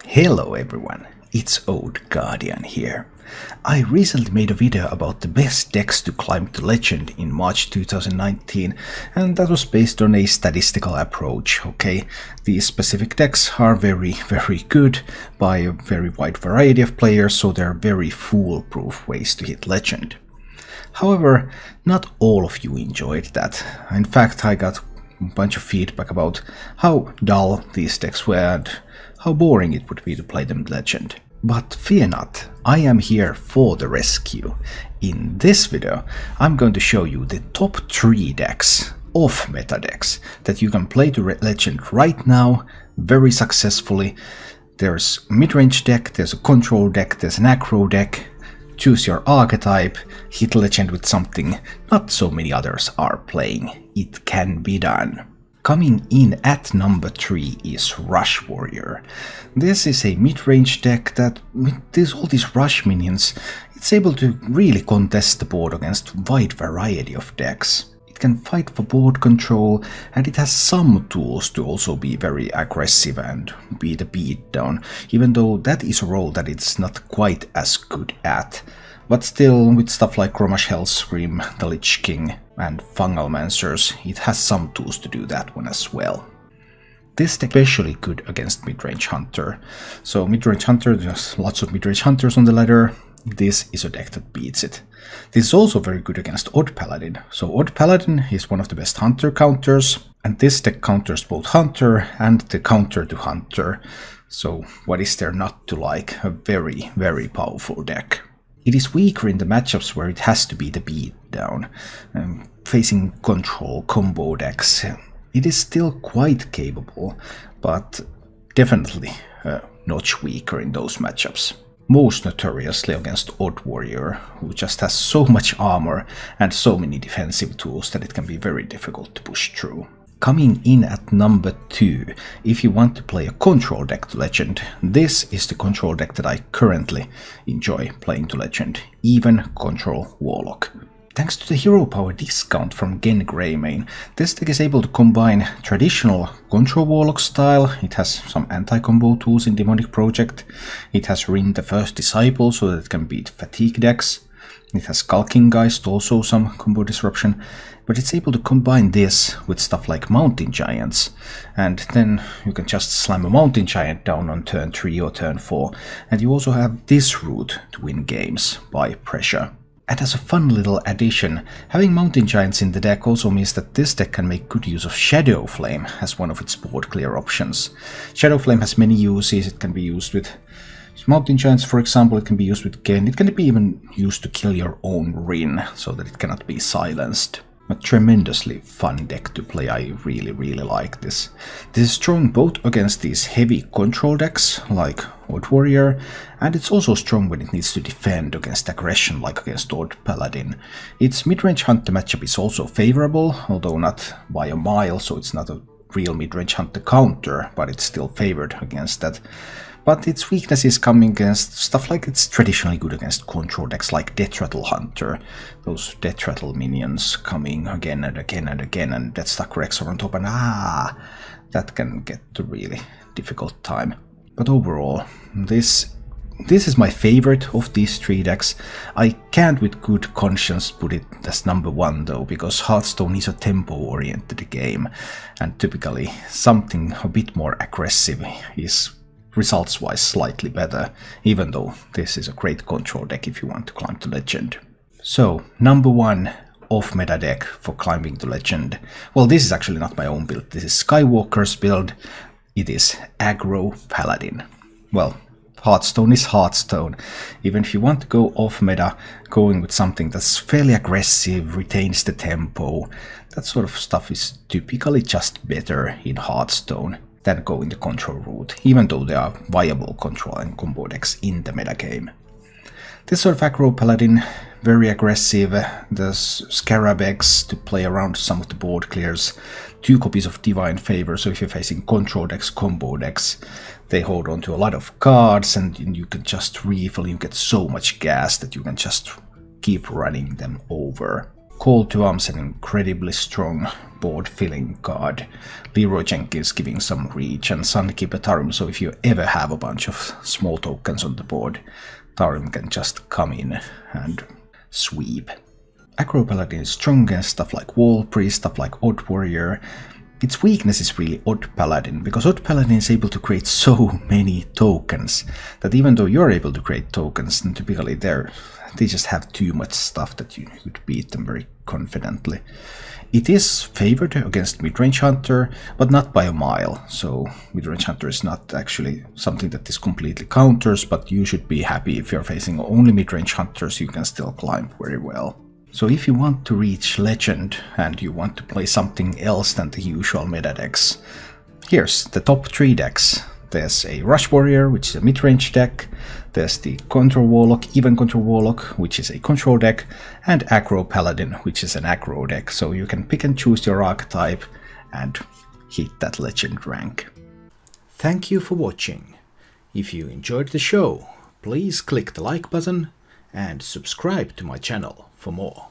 Hello everyone, it's Old Guardian here. I recently made a video about the best decks to climb to Legend in March 2019, and that was based on a statistical approach, okay? These specific decks are very good by a very wide variety of players, so they're very foolproof ways to hit Legend. However, not all of you enjoyed that. In fact, I got a bunch of feedback about how dull these decks were and how boring it would be to play them Legend. But fear not, I am here for the rescue. In this video, I'm going to show you the top 3 decks, off-meta decks, that you can play to Legend right now, very successfully. There's a mid-range deck, there's a control deck, there's an aggro deck. Choose your archetype, hit Legend with something not so many others are playing. It can be done. Coming in at number 3 is Rush Warrior. This is a mid-range deck that, with all these rush minions, it's able to really contest the board against a wide variety of decks. It can fight for board control, and it has some tools to also be very aggressive and be the beatdown, even though that is a role that it's not quite as good at. But still, with stuff like Grommash Hellscream, the Lich King, and Fungal Mancers, it has some tools to do that one as well. This deck is especially good against Midrange Hunter. So Midrange Hunter, there's lots of Midrange Hunters on the ladder. This is a deck that beats it. This is also very good against Odd Paladin. So Odd Paladin is one of the best Hunter counters, and this deck counters both Hunter and the counter to Hunter. So what is there not to like? A very powerful deck. It is weaker in the matchups where it has to be the beatdown. Facing control combo decks, it is still quite capable, but definitely a notch weaker in those matchups. Most notoriously against Odd Warrior, who just has so much armor and so many defensive tools that it can be very difficult to push through. Coming in at number 2, if you want to play a control deck to Legend, this is the control deck that I currently enjoy playing to Legend, even Control Warlock. Thanks to the hero power discount from Gen Greymane, this deck is able to combine traditional Control Warlock style. It has some anti-combo tools in Demonic Project. It has Rin the First Disciple so that it can beat fatigue decks. It has Skulking Geist, also some combo disruption, but it's able to combine this with stuff like Mountain Giants, and then you can just slam a Mountain Giant down on turn 3 or turn 4, and you also have this route to win games by pressure. And as a fun little addition, having Mountain Giants in the deck also means that this deck can make good use of Shadow Flame as one of its board clear options. Shadow Flame has many uses. It can be used with Mountain Giants, for example. It can be used with Gen. It can be even used to kill your own Rin so that it cannot be silenced. A tremendously fun deck to play. I really like this. This is strong both against these heavy control decks like Odd Warrior, and it's also strong when it needs to defend against aggression like against Odd Paladin. Its midrange hunter matchup is also favorable, although not by a mile, so it's not a real midrange hunter counter, but it's still favored against that. But its weakness is coming against stuff like it's traditionally good against control decks like Death Rattle Hunter. Those Death Rattle minions coming again and again and again, and that stuck Rex on top, and that can get a really difficult time. But overall, this is my favorite of these 3 decks. I can't with good conscience put it as number 1 though, because Hearthstone is a tempo-oriented game, and typically something a bit more aggressive is results-wise slightly better, even though this is a great control deck if you want to climb to Legend. So, number 1 off-meta deck for climbing to Legend. Well, this is actually not my own build, this is Skywalker's build. It is Aggro Paladin. Well, Hearthstone is Hearthstone. Even if you want to go off-meta, going with something that's fairly aggressive, retains the tempo, that sort of stuff is typically just better in Hearthstone than going the control route, even though there are viable control and combo decks in the metagame. This sort of Aggro Paladin, very aggressive. There's Scarab Eggs to play around some of the board clears, 2 copies of Divine Favor, so if you're facing control decks, combo decks, they hold on to a lot of cards, and you can just refill. You get so much gas that you can just keep running them over. Call to Arms an incredibly strong board-filling card. Leroy Jenkins giving some reach, and Sunkeeper Tarim, so if you ever have a bunch of small tokens on the board, Tarim can just come in and sweep. Aggro Paladin is strong against stuff like Wall Priest, stuff like Odd Warrior. Its weakness is really Odd Paladin, because Odd Paladin is able to create so many tokens that even though you're able to create tokens, then typically they just have too much stuff that you could beat them very confidently. It is favored against Midrange Hunter, but not by a mile, so Midrange Hunter is not actually something that this completely counters, but you should be happy if you're facing only Midrange Hunters, you can still climb very well. So if you want to reach Legend and you want to play something else than the usual meta decks, here's the top 3 decks. There's a Rush Warrior, which is a mid-range deck, there's the Control Warlock, Even Control Warlock, which is a control deck, and Aggro Paladin, which is an aggro deck, so you can pick and choose your archetype and hit that Legend rank. Thank you for watching. If you enjoyed the show, please click the like button and subscribe to my channel for more.